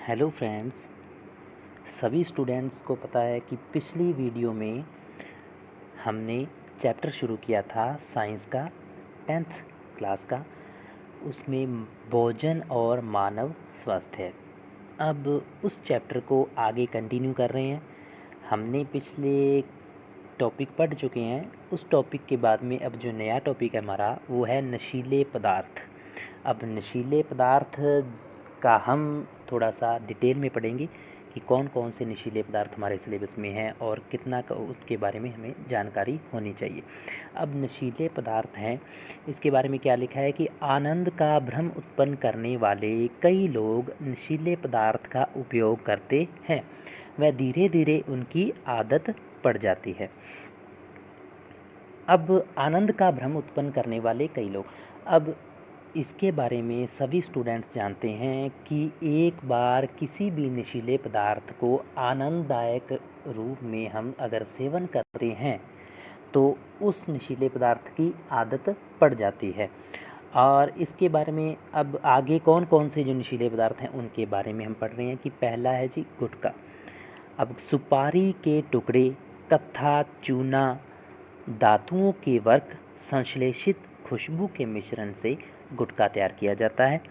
Hello friends, सभी students को पता है कि पिछली वीडियो में हमने चैप्टर शुरू किया था साइंस का 10th क्लास का। उसमें भोजन और मानव स्वास्थ्य। अब उस चैप्टर को आगे कंटिन्यू कर रहे हैं। हमने पिछले टॉपिक पढ़ चुके हैं। उस टॉपिक के बाद में अब जो नया टॉपिक है हमारा वो है नशीले पदार्थ। अब नशीले पदार्थ का हम थोड़ा सा डिटेल में पढ़ेंगे कि कौन कौन से नशीले पदार्थ हमारे सिलेबस में हैं और कितना का उसके बारे में हमें जानकारी होनी चाहिए। अब नशीले पदार्थ हैं, इसके बारे में क्या लिखा है कि आनंद का भ्रम उत्पन्न करने वाले कई लोग नशीले पदार्थ का उपयोग करते हैं व धीरे धीरे उनकी आदत पड़ जाती है। अब आनंद का भ्रम उत्पन्न करने वाले कई लोग, अब इसके बारे में सभी स्टूडेंट्स जानते हैं कि एक बार किसी भी नशीले पदार्थ को आनंददायक रूप में हम अगर सेवन करते हैं तो उस नशीले पदार्थ की आदत पड़ जाती है। और इसके बारे में अब आगे कौन कौन से जो नशीले पदार्थ हैं उनके बारे में हम पढ़ रहे हैं कि पहला है जी गुटखा। अब सुपारी के टुकड़े, कत्था, चूना, धातुओं के वर्क, संश्लेषित खुशबू के मिश्रण से गुटखा तैयार किया जाता है।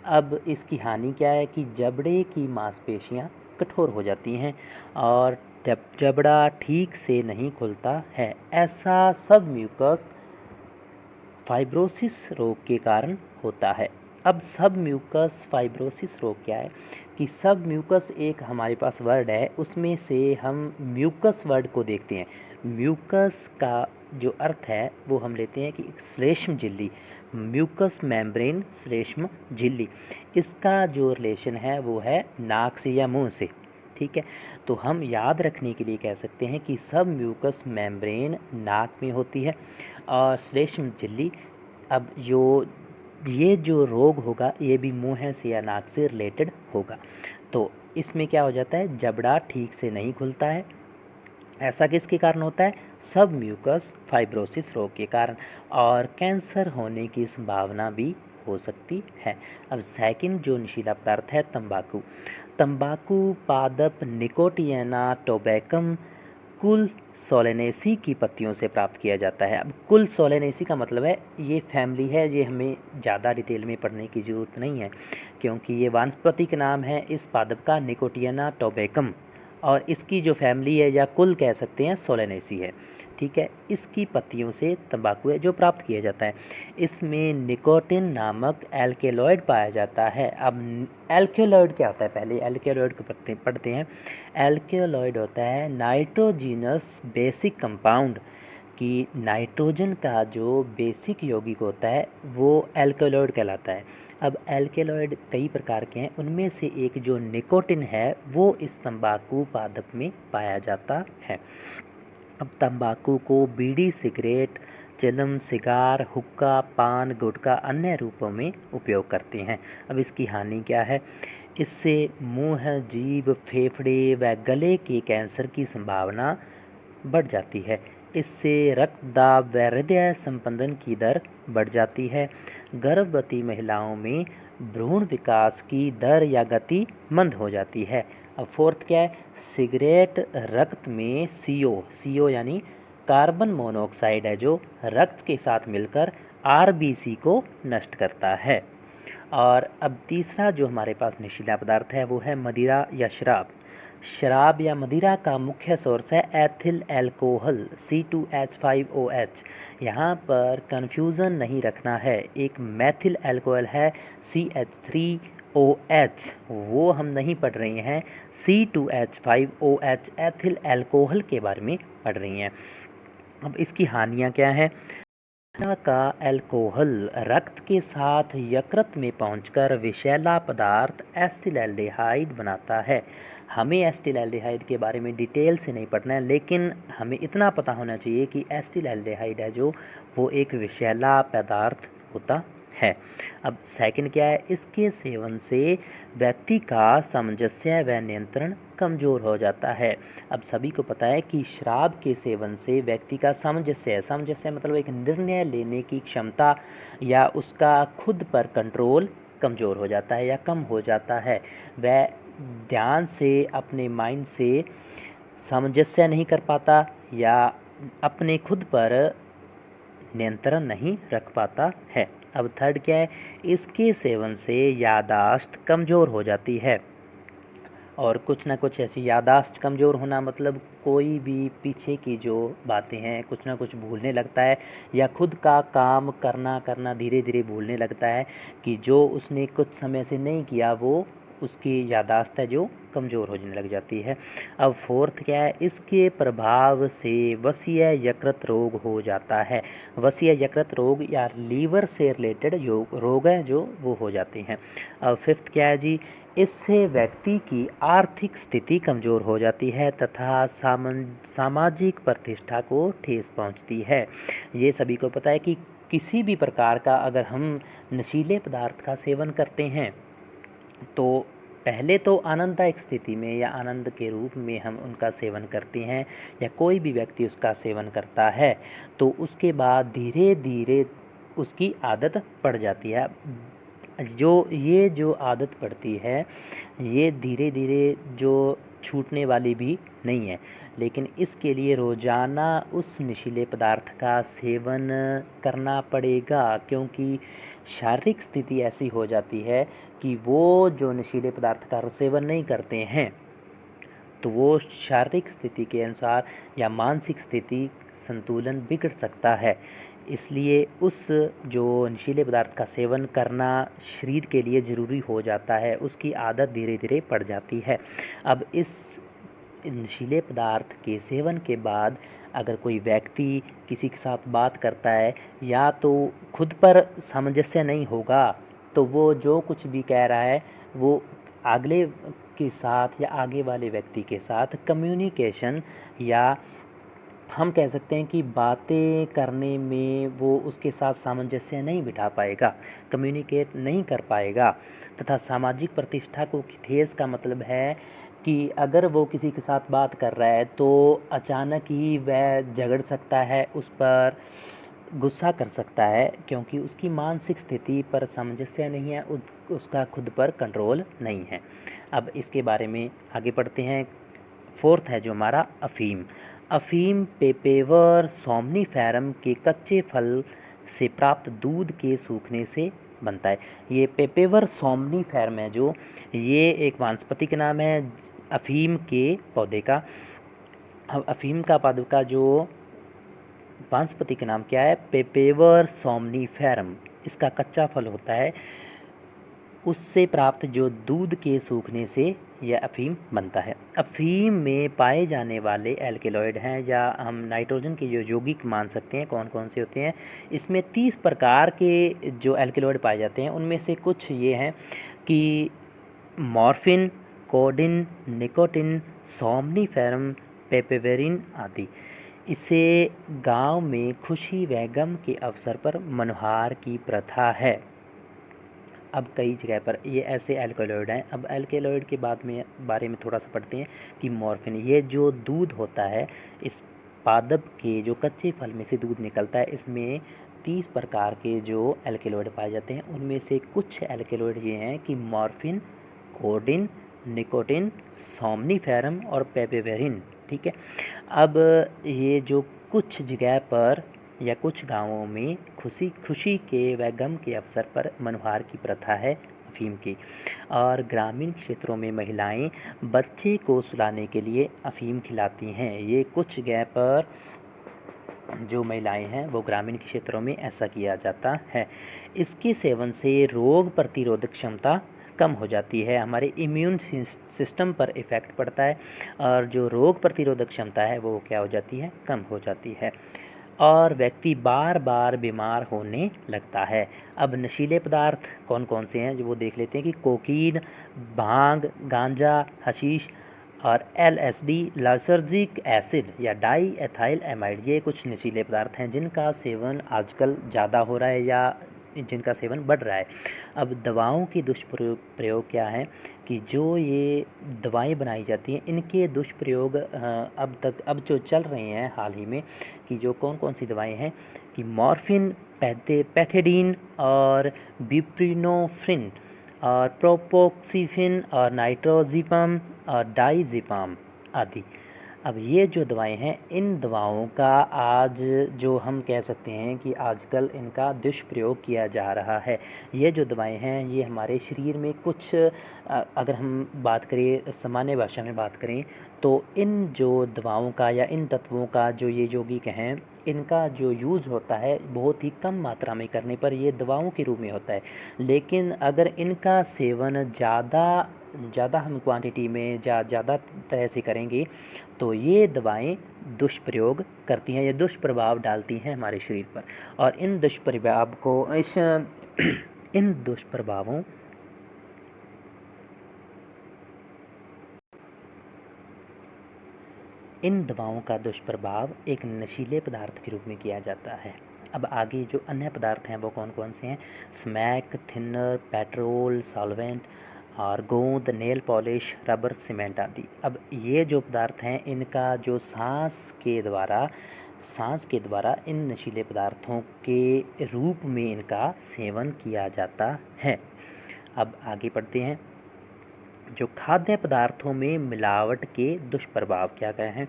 अब इसकी हानि क्या है कि जबड़े की मांसपेशियां कठोर हो जाती हैं और जबड़ा ठीक से नहीं खुलता है। ऐसा सब म्यूकस फाइब्रोसिस रोग के कारण होता है। अब सब म्यूकस फाइब्रोसिस रोग क्या है कि सब म्यूकस एक हमारे पास वर्ड है, उसमें से हम म्यूकस वर्ड को देखते हैं। म्यूकस का जो अर्थ है वो हम लेते हैं कि एक श्लेष्म झिल्ली, म्यूकस मेम्ब्रेन श्लेष्म झिल्ली। इसका जो रिलेशन है वो है नाक से या मुंह से। ठीक है, तो हम याद रखने के लिए कह सकते हैं कि सब म्यूकस मेम्ब्रेन नाक में होती है और श्लेष्म झिल्ली। अब ये जो रोग होगा ये भी मुंह से या नाक से रिलेटेड होगा। तो इसमें क्या हो जाता है, जबड़ा ठीक से नहीं खुलता है। ऐसा किसके कारण होता है, सब म्यूकस फाइब्रोसिस रोग के कारण, और कैंसर होने की संभावना भी हो सकती है। अब सेकंड जो नशीला पदार्थ है तंबाकू। तंबाकू पादप निकोटियाना टोबैकम कुल सोलेनेसी की पत्तियों से प्राप्त किया जाता है। अब कुल सोलेनेसी का मतलब है ये फैमिली है, ये हमें ज़्यादा डिटेल में पढ़ने की ज़रूरत नहीं है क्योंकि ये वानस्पतिक नाम है इस पादप का निकोटियाना टोबैकम, और इसकी जो फैमिली है या कुल कह सकते हैं सोलेनेसी है। ठीक है, इसकी पत्तियों से तंबाकू है जो प्राप्त किया जाता है। इसमें निकोटिन नामक एल्केलॉइड पाया जाता है। अब एल्केलॉइड क्या होता है, पहले एल्केलॉइड को पढ़ते हैं। एल्केलॉइड होता है नाइट्रोजीनस बेसिक कंपाउंड, कि नाइट्रोजन का जो बेसिक यौगिक होता है वो एल्केलॉइड कहलाता है। अब एल्केलॉइड कई प्रकार के हैं, उनमें से एक जो निकोटिन है वो इस तंबाकू पादप में पाया जाता है। अब तंबाकू को बीड़ी, सिगरेट, चिलम, सिगार, हुक्का, पान, गुटखा अन्य रूपों में उपयोग करते हैं। अब इसकी हानि क्या है, इससे मुंह, जीभ, फेफड़े व गले के कैंसर की संभावना बढ़ जाती है। इससे रक्त दाब व हृदय संपंदन की दर बढ़ जाती है। गर्भवती महिलाओं में भ्रूण विकास की दर या गति मंद हो जाती है। अब फोर्थ क्या है, सिगरेट रक्त में CO यानी कार्बन मोनोऑक्साइड है जो रक्त के साथ मिलकर RBC को नष्ट करता है। और अब तीसरा जो हमारे पास नशीला पदार्थ है वो है मदिरा या शराब। शराब या मदिरा का मुख्य सोर्स है एथिल अल्कोहल C2H5OH। यहाँ पर कन्फ्यूज़न नहीं रखना है, एक मैथिल अल्कोहल है CH3OH, वो हम नहीं पढ़ रहे हैं। C2H5OH एथिल अल्कोहल के बारे में पढ़ रही हैं। अब इसकी हानियाँ क्या हैं, का अल्कोहल रक्त के साथ यकृत में पहुंचकर विषैला पदार्थ एसिटाल्डिहाइड बनाता है। हमें एसिटाल्डिहाइड के बारे में डिटेल से नहीं पढ़ना है, लेकिन हमें इतना पता होना चाहिए कि एसिटाल्डिहाइड है जो वो एक विषैला पदार्थ होता है। अब सेकंड क्या है, इसके सेवन से व्यक्ति का सामंजस्य व नियंत्रण कमज़ोर हो जाता है। अब सभी को पता है कि शराब के सेवन से व्यक्ति का सामंजस्य मतलब एक निर्णय लेने की क्षमता या उसका खुद पर कंट्रोल कमज़ोर हो जाता है या कम हो जाता है। वह ध्यान से अपने माइंड से सामंजस्य नहीं कर पाता या अपने खुद पर नियंत्रण नहीं रख पाता है। अब थर्ड क्या है, इसके सेवन से याददाश्त कमज़ोर हो जाती है। और कुछ ना कुछ ऐसी याददाश्त कमज़ोर होना मतलब कोई भी पीछे की जो बातें हैं कुछ ना कुछ भूलने लगता है, या खुद का काम करना करना धीरे धीरे भूलने लगता है कि जो उसने कुछ समय से नहीं किया वो उसकी याददाश्त है जो कमज़ोर होने लग जाती है। अब फोर्थ क्या है, इसके प्रभाव से वसीय यकृत रोग हो जाता है। वसीय यकृत रोग या लीवर से रिलेटेड रोग है जो वो हो जाते हैं। अब फिफ्थ क्या है जी, इससे व्यक्ति की आर्थिक स्थिति कमज़ोर हो जाती है तथा सामाजिक प्रतिष्ठा को ठेस पहुंचती है। ये सभी को पता है कि किसी भी प्रकार का अगर हम नशीले पदार्थ का सेवन करते हैं तो पहले तो आनंददायक स्थिति में या आनंद के रूप में हम उनका सेवन करते हैं या कोई भी व्यक्ति उसका सेवन करता है तो उसके बाद धीरे धीरे उसकी आदत पड़ जाती है। जो आदत पड़ती है ये धीरे धीरे जो छूटने वाली भी नहीं है, लेकिन इसके लिए रोज़ाना उस नशीले पदार्थ का सेवन करना पड़ेगा, क्योंकि शारीरिक स्थिति ऐसी हो जाती है कि वो जो नशीले पदार्थ का सेवन नहीं करते हैं तो वो शारीरिक स्थिति के अनुसार या मानसिक स्थिति संतुलन बिगड़ सकता है। इसलिए उस जो नशीले पदार्थ का सेवन करना शरीर के लिए ज़रूरी हो जाता है, उसकी आदत धीरे धीरे पड़ जाती है। अब इस नशीले पदार्थ के सेवन के बाद अगर कोई व्यक्ति किसी के साथ बात करता है या तो खुद पर सामंजस्य नहीं होगा तो वो जो कुछ भी कह रहा है वो अगले के साथ या आगे वाले व्यक्ति के साथ कम्युनिकेशन या हम कह सकते हैं कि बातें करने में वो उसके साथ सामंजस्य नहीं बिठा पाएगा, कम्युनिकेट नहीं कर पाएगा तथा सामाजिक प्रतिष्ठा को ठेस का मतलब है कि अगर वो किसी के साथ बात कर रहा है तो अचानक ही वह झगड़ सकता है, उस पर गुस्सा कर सकता है क्योंकि उसकी मानसिक स्थिति पर सामंजस्य नहीं है, उसका खुद पर कंट्रोल नहीं है। अब इसके बारे में आगे पढ़ते हैं। फोर्थ है जो हमारा अफ़ीम। अफ़ीम पेपेवर सोमनीफेरम के कच्चे फल से प्राप्त दूध के सूखने से बनता है। ये पेपेवर सोमनीफेरम है जो ये एक वानस्पतिक नाम है अफ़ीम के पौधे का। अब अफ़ीम का पौधे का जो वानस्पति का नाम क्या है, पेपेवर सोमनीफेरम। इसका कच्चा फल होता है, उससे प्राप्त जो दूध के सूखने से यह अफ़ीम बनता है। अफ़ीम में पाए जाने वाले एल्केलॉइड हैं या हम नाइट्रोजन के जो यौगिक मान सकते हैं कौन कौन से होते हैं, इसमें 30 प्रकार के जो एल्केलॉइड पाए जाते हैं उनमें से कुछ ये हैं कि मॉर्फिन, कोडिन, निकोटिन, सोमनीफेरम, पेपेवेरिन आदि। इसे गांव में खुशी व गम के अवसर पर मनोहार की प्रथा है। अब कई जगह पर ये ऐसे एल्केलॉइड हैं। अब एल्केलॉइड के बारे में थोड़ा सा पढ़ते हैं कि मॉर्फिन, ये जो दूध होता है इस पादप के जो कच्चे फल में से दूध निकलता है, इसमें 30 प्रकार के जो एल्केलॉइड पाए जाते हैं उनमें से कुछ एल्केलॉइड ये हैं कि मॉर्फिन, कोडिन, निकोटिन, सोमनीफेरम और पेपेवेरिन। ठीक है। अब ये जो कुछ जगह पर या कुछ गांवों में खुशी के व गम के अवसर पर मनोहार की प्रथा है अफ़ीम की, और ग्रामीण क्षेत्रों में महिलाएं बच्चे को सुलाने के लिए अफ़ीम खिलाती हैं। ये कुछ जगह पर जो महिलाएं हैं वो ग्रामीण क्षेत्रों में ऐसा किया जाता है। इसके सेवन से रोग प्रतिरोधक क्षमता कम हो जाती है, हमारे इम्यून सिस्टम पर इफ़ेक्ट पड़ता है और जो रोग प्रतिरोधक क्षमता है वो क्या हो जाती है, कम हो जाती है और व्यक्ति बार बार बीमार होने लगता है। अब नशीले पदार्थ कौन कौन से हैं जो वो देख लेते हैं कि कोकीन, भांग, गांजा, हशीश और LSD, लाइसर्जिक एसिड या डाई एथाइल एमाइड, ये कुछ नशीले पदार्थ हैं जिनका सेवन आजकल ज़्यादा हो रहा है या जिनका सेवन बढ़ रहा है। अब दवाओं की दुष्प्रयोग क्या है कि जो ये दवाएं बनाई जाती हैं इनके दुष्प्रयोग अब जो चल रहे हैं हाल ही में कि जो कौन कौन सी दवाएं हैं कि मॉर्फिन, पैथेडीन और ब्यूप्रीनोफ्रिन और प्रोपोक्सिफिन और नाइट्रोजिपम और डाइजिपम आदि। अब ये जो दवाएं हैं, इन दवाओं का आज जो हम कह सकते हैं कि आजकल इनका दुष्प्रयोग किया जा रहा है। ये जो दवाएं हैं ये हमारे शरीर में कुछ अगर हम बात करें सामान्य भाषा में बात करें तो इन जो दवाओं का या इन तत्वों का जो ये यौगिक हैं इनका जो यूज़ होता है बहुत ही कम मात्रा में करने पर ये दवाओं के रूप में होता है। लेकिन अगर इनका सेवन ज़्यादा हम क्वांटिटी में ज़्यादा तरह से करेंगे तो ये दवाएं दुष्प्रयोग करती हैं या दुष्प्रभाव डालती हैं हमारे शरीर पर। और इन दुष्प्रभाव को इन दुष्प्रभावों इन दवाओं का दुष्प्रभाव एक नशीले पदार्थ के रूप में किया जाता है। अब आगे जो अन्य पदार्थ हैं वो कौन कौन से हैं? स्मैक, थिनर, पेट्रोल, सॉल्वेंट और गोंद, नेल पॉलिश, रबर, सीमेंट आदि। अब ये जो पदार्थ हैं इनका जो सांस के द्वारा इन नशीले पदार्थों के रूप में इनका सेवन किया जाता है। अब आगे बढ़ते हैं। जो खाद्य पदार्थों में मिलावट के दुष्प्रभाव क्या क्या हैं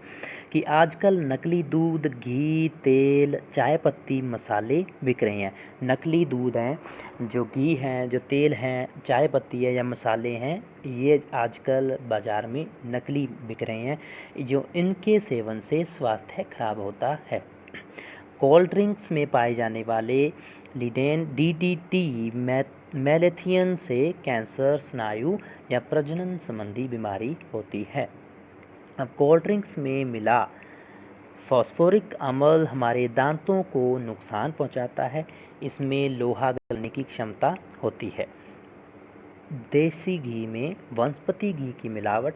कि आजकल नकली दूध, घी, तेल, चाय पत्ती, मसाले बिक रहे हैं। नकली दूध हैं, जो घी हैं, जो तेल हैं, चाय पत्ती है या मसाले हैं, ये आजकल बाज़ार में नकली बिक रहे हैं जो इनके सेवन से स्वास्थ्य खराब होता है। कोल्ड ड्रिंक्स में पाए जाने वाले लीडेन, डीडीटी, मैलेथियन से कैंसर, स्नायु या प्रजनन संबंधी बीमारी होती है। अब कोल्ड ड्रिंक्स में मिला फॉस्फोरिक अम्ल हमारे दांतों को नुकसान पहुंचाता है। इसमें लोहा गलने की क्षमता होती है। देसी घी में वनस्पति घी की मिलावट,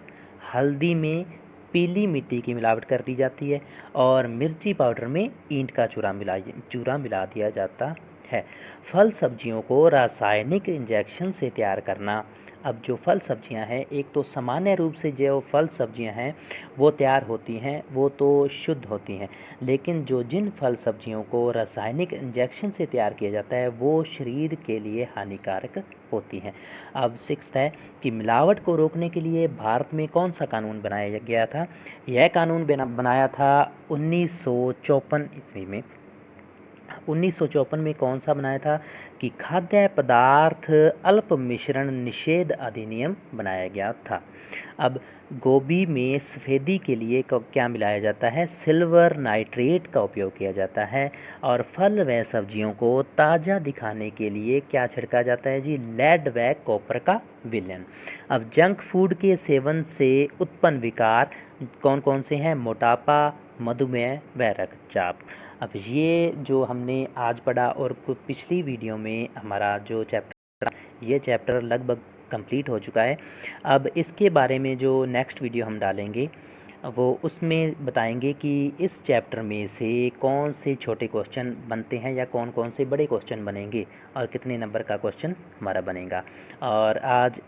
हल्दी में पीली मिट्टी की मिलावट कर दी जाती है और मिर्ची पाउडर में ईंट का चूरा मिला दिया जाता है। फल सब्जियों को रासायनिक इंजेक्शन से तैयार करना। अब जो फल सब्जियां हैं, एक तो सामान्य रूप से जो फल सब्जियां हैं वो तैयार होती हैं वो तो शुद्ध होती हैं, लेकिन जिन फल सब्जियों को रासायनिक इंजेक्शन से तैयार किया जाता है वो शरीर के लिए हानिकारक होती हैं। अब 6 है कि मिलावट को रोकने के लिए भारत में कौन सा कानून बनाया गया था? यह कानून बनाया था 1954 ईस्वी में। 1954 में कौन सा बनाया था कि खाद्य पदार्थ अल्प मिश्रण निषेध अधिनियम बनाया गया था। अब गोभी में सफ़ेदी के लिए क्या मिलाया जाता है? सिल्वर नाइट्रेट का उपयोग किया जाता है। और फल व सब्जियों को ताज़ा दिखाने के लिए क्या छिड़का जाता है जी? लेड व कॉपर का विलयन। अब जंक फूड के सेवन से उत्पन्न विकार कौन कौन से हैं? मोटापा, मधुमेह व रक्तचाप। अब ये जो हमने आज पढ़ा और पिछली वीडियो में हमारा जो ये चैप्टर लगभग कंप्लीट हो चुका है। अब इसके बारे में जो नेक्स्ट वीडियो हम डालेंगे वो उसमें बताएंगे कि इस चैप्टर में से कौन से छोटे क्वेश्चन बनते हैं या कौन कौन से बड़े क्वेश्चन बनेंगे और कितने नंबर का क्वेश्चन हमारा बनेगा। और आज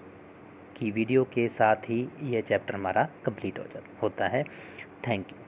की वीडियो के साथ ही ये चैप्टर हमारा कंप्लीट होता है। Thank you.